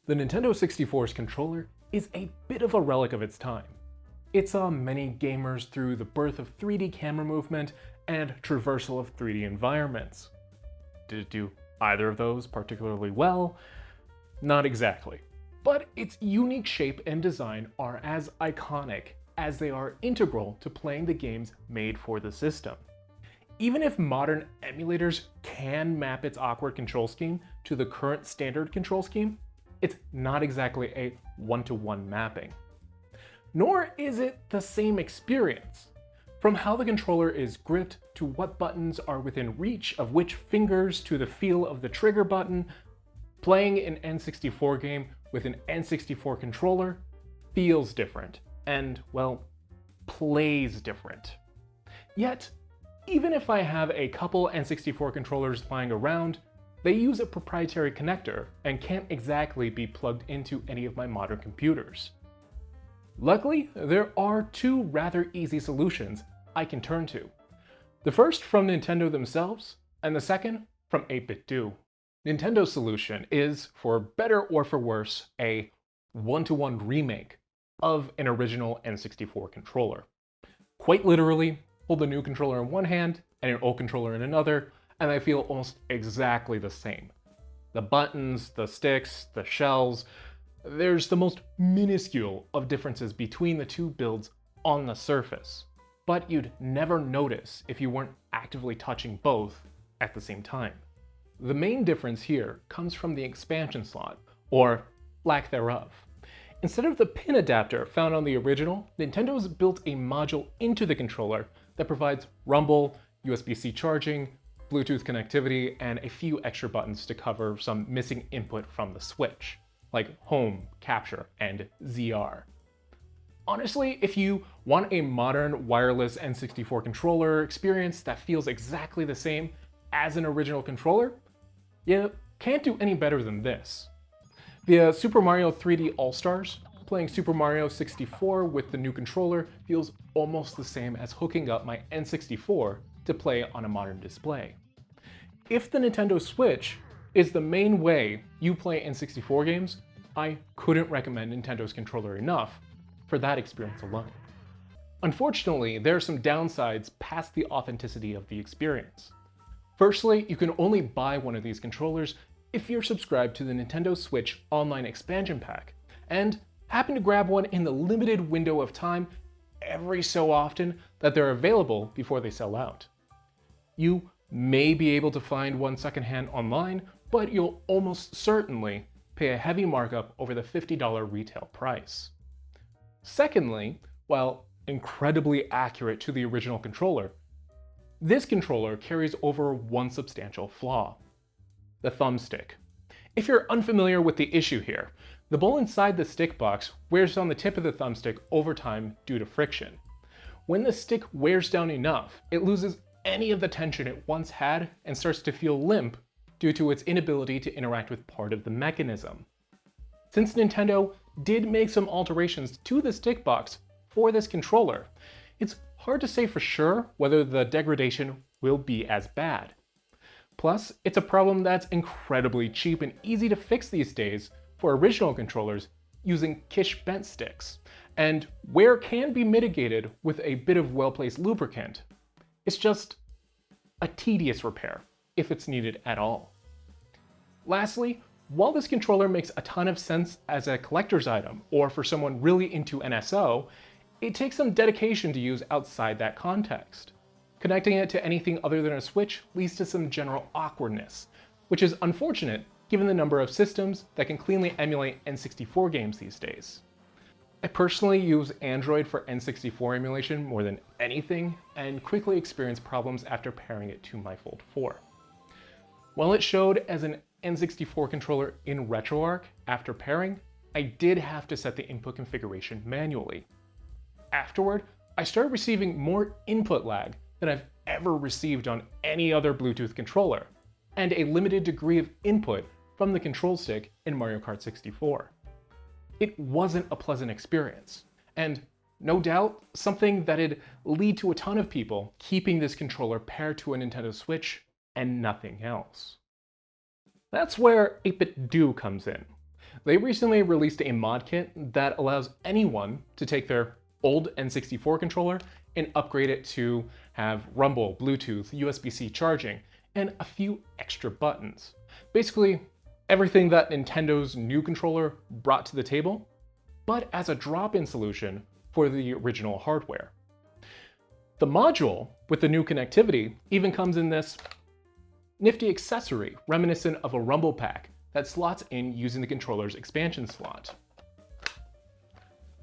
The Nintendo 64's controller is a bit of a relic of its time. It saw many gamers through the birth of 3D camera movement and traversal of 3D environments. Did it do either of those particularly well? Not exactly. But its unique shape and design are as iconic as they are integral to playing the games made for the system. Even if modern emulators can map its awkward control scheme to the current standard control scheme, it's not exactly a one-to-one mapping. Nor is it the same experience. From how the controller is gripped, to what buttons are within reach of which fingers, to the feel of the trigger button, playing an N64 game with an N64 controller feels different, and, well, plays different. Yet, even if I have a couple N64 controllers lying around, they use a proprietary connector and can't exactly be plugged into any of my modern computers. Luckily, there are two rather easy solutions I can turn to. The first from Nintendo themselves, and the second from 8BitDo. Nintendo's solution is, for better or for worse, a one-to-one remake of an original N64 controller. Quite literally, hold the new controller in one hand and an old controller in another, and they feel almost exactly the same. The buttons, the sticks, the shells, there's the most minuscule of differences between the two builds on the surface, but you'd never notice if you weren't actively touching both at the same time. The main difference here comes from the expansion slot, or lack thereof. Instead of the pin adapter found on the original, Nintendo's built a module into the controller that provides rumble, USB-C charging, Bluetooth connectivity, and a few extra buttons to cover some missing input from the Switch, like home, capture, and ZR. Honestly, if you want a modern wireless N64 controller experience that feels exactly the same as an original controller, you can't do any better than this. Via Super Mario 3D All-Stars, playing Super Mario 64 with the new controller feels almost the same as hooking up my N64 to play on a modern display. If the Nintendo Switch is the main way you play N64 games, I couldn't recommend Nintendo's controller enough for that experience alone. Unfortunately, there are some downsides past the authenticity of the experience. Firstly, you can only buy one of these controllers if you're subscribed to the Nintendo Switch Online Expansion Pak, and happen to grab one in the limited window of time every so often that they're available before they sell out. You may be able to find one secondhand online, but you'll almost certainly pay a heavy markup over the $50 retail price. Secondly, while incredibly accurate to the original controller, this controller carries over one substantial flaw: the thumbstick. If you're unfamiliar with the issue here, the bowl inside the stick box wears on the tip of the thumbstick over time due to friction. When the stick wears down enough, it loses any of the tension it once had and starts to feel limp due to its inability to interact with part of the mechanism. Since Nintendo did make some alterations to the stick box for this controller, it's hard to say for sure whether the degradation will be as bad. Plus, it's a problem that's incredibly cheap and easy to fix these days for original controllers using Kish bent sticks, and wear can be mitigated with a bit of well-placed lubricant. It's just a tedious repair, if it's needed at all. Lastly, while this controller makes a ton of sense as a collector's item, or for someone really into NSO, it takes some dedication to use outside that context. Connecting it to anything other than a Switch leads to some general awkwardness, which is unfortunate given the number of systems that can cleanly emulate N64 games these days. I personally use Android for N64 emulation more than anything, and quickly experienced problems after pairing it to my Fold 4. While it showed as an N64 controller in RetroArch after pairing, I did have to set the input configuration manually. Afterward, I started receiving more input lag than I've ever received on any other Bluetooth controller, and a limited degree of input from the control stick in Mario Kart 64. It wasn't a pleasant experience, and no doubt something that'd lead to a ton of people keeping this controller paired to a Nintendo Switch and nothing else. That's where 8BitDo comes in. They recently released a mod kit that allows anyone to take their old N64 controller and upgrade it to have rumble, Bluetooth, USB-C charging, and a few extra buttons. Basically, everything that Nintendo's new controller brought to the table, but as a drop-in solution for the original hardware. The module with the new connectivity even comes in this nifty accessory reminiscent of a rumble pack that slots in using the controller's expansion slot.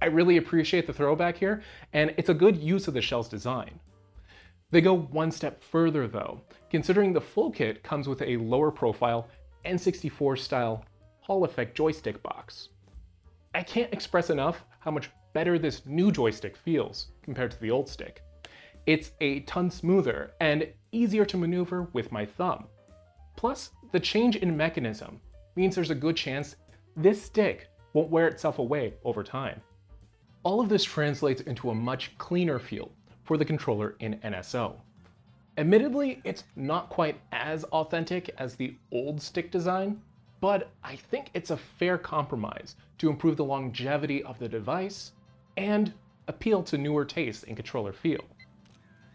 I really appreciate the throwback here, and it's a good use of the shell's design. They go one step further though, considering the full kit comes with a lower profile N64 style Hall effect joystick box. I can't express enough how much better this new joystick feels compared to the old stick. It's a ton smoother and easier to maneuver with my thumb. Plus, the change in mechanism means there's a good chance this stick won't wear itself away over time. All of this translates into a much cleaner feel for the controller in NSO. Admittedly, it's not quite as authentic as the old stick design, but I think it's a fair compromise to improve the longevity of the device and appeal to newer tastes in controller feel.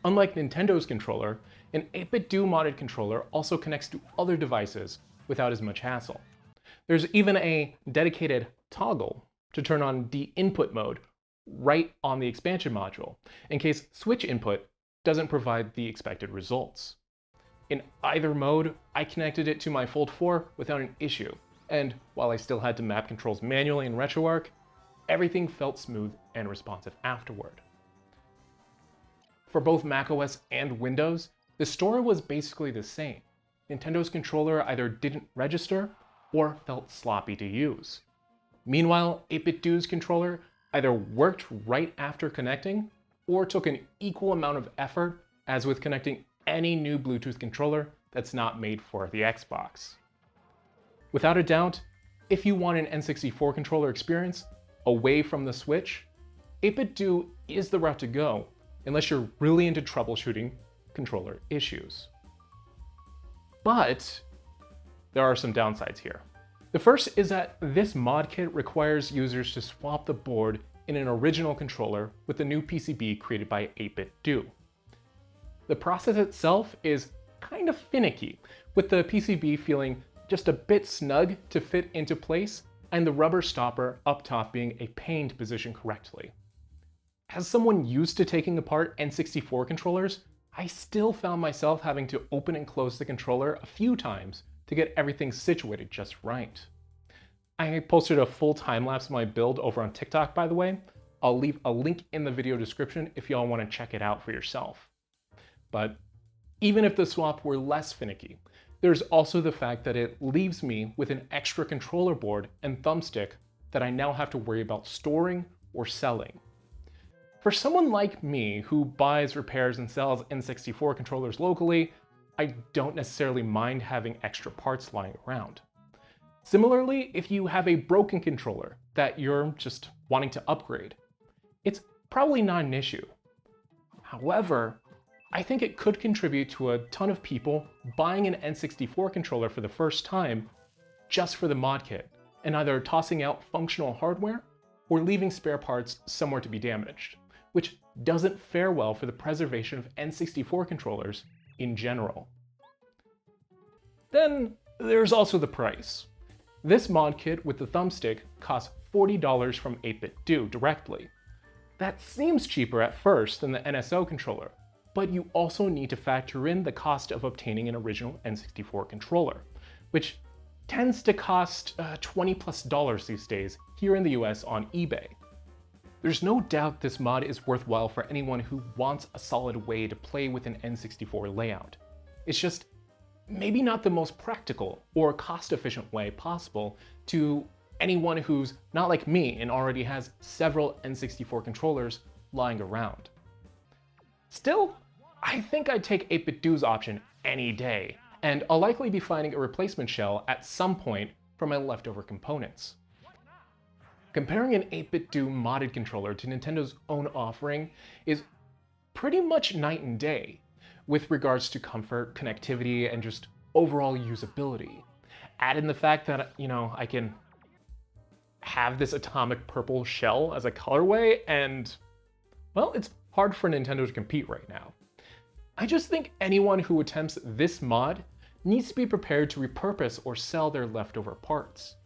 Unlike Nintendo's controller, an 8BitDo modded controller also connects to other devices without as much hassle. There's even a dedicated toggle to turn on the input mode right on the expansion module, in case switch input doesn't provide the expected results. In either mode, I connected it to my Fold 4 without an issue, and while I still had to map controls manually in RetroArch, everything felt smooth and responsive afterward. For both macOS and Windows, the story was basically the same. Nintendo's controller either didn't register or felt sloppy to use. Meanwhile, 8BitDo's controller either worked right after connecting or took an equal amount of effort as with connecting any new Bluetooth controller that's not made for the Xbox. Without a doubt, if you want an N64 controller experience away from the Switch, 8BitDo is the route to go unless you're really into troubleshooting controller issues. But there are some downsides here. The first is that this mod kit requires users to swap the board in an original controller with the new PCB created by 8BitDo. The process itself is kind of finicky, with the PCB feeling just a bit snug to fit into place and the rubber stopper up top being a pain to position correctly. As someone used to taking apart N64 controllers, I still found myself having to open and close the controller a few times to get everything situated just right. I posted a full time-lapse of my build over on TikTok, by the way. I'll leave a link in the video description if y'all want to check it out for yourself. But even if the swap were less finicky, there's also the fact that it leaves me with an extra controller board and thumbstick that I now have to worry about storing or selling. For someone like me who buys, repairs, and sells N64 controllers locally, I don't necessarily mind having extra parts lying around. Similarly, if you have a broken controller that you're just wanting to upgrade, it's probably not an issue. However, I think it could contribute to a ton of people buying an N64 controller for the first time just for the mod kit, and either tossing out functional hardware or leaving spare parts somewhere to be damaged, which doesn't fare well for the preservation of N64 controllers in general. Then there's also the price. This mod kit with the thumbstick costs $40 from 8BitDo directly. That seems cheaper at first than the NSO controller, but you also need to factor in the cost of obtaining an original N64 controller, which tends to cost $20+ these days here in the US on eBay. There's no doubt this mod is worthwhile for anyone who wants a solid way to play with an N64 layout. It's just maybe not the most practical or cost-efficient way possible to anyone who's not like me and already has several N64 controllers lying around. Still, I think I'd take 8BitDo's option any day, and I'll likely be finding a replacement shell at some point for my leftover components. Comparing an 8BitDo modded controller to Nintendo's own offering is pretty much night and day with regards to comfort, connectivity, and just overall usability. Add in the fact that, I can have this atomic purple shell as a colorway, and, well, it's hard for Nintendo to compete right now. I just think anyone who attempts this mod needs to be prepared to repurpose or sell their leftover parts.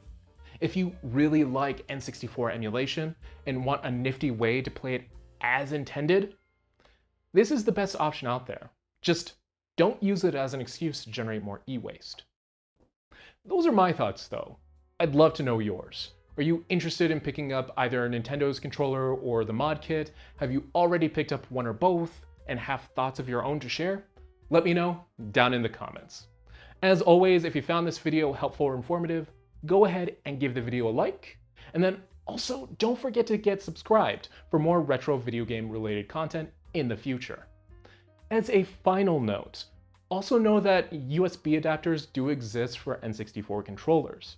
If you really like N64 emulation and want a nifty way to play it as intended, this is the best option out there. Just don't use it as an excuse to generate more e-waste. Those are my thoughts though. I'd love to know yours. Are you interested in picking up either Nintendo's controller or the mod kit? Have you already picked up one or both and have thoughts of your own to share? Let me know down in the comments. As always, if you found this video helpful or informative, go ahead and give the video a like, and then also don't forget to get subscribed for more retro video game related content in the future. As a final note, also know that USB adapters do exist for N64 controllers.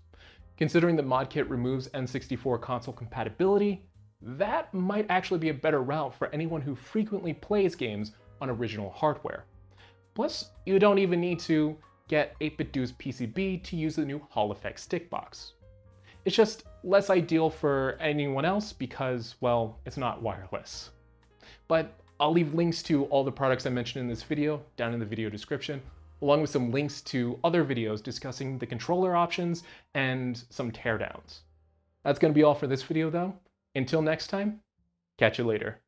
Considering the mod kit removes N64 console compatibility, that might actually be a better route for anyone who frequently plays games on original hardware. Plus, you don't even need to get 8BitDo's PCB to use the new Hall Effect stick box. It's just less ideal for anyone else because, well, it's not wireless. But I'll leave links to all the products I mentioned in this video down in the video description, along with some links to other videos discussing the controller options and some teardowns. That's going to be all for this video though. Until next time, catch you later.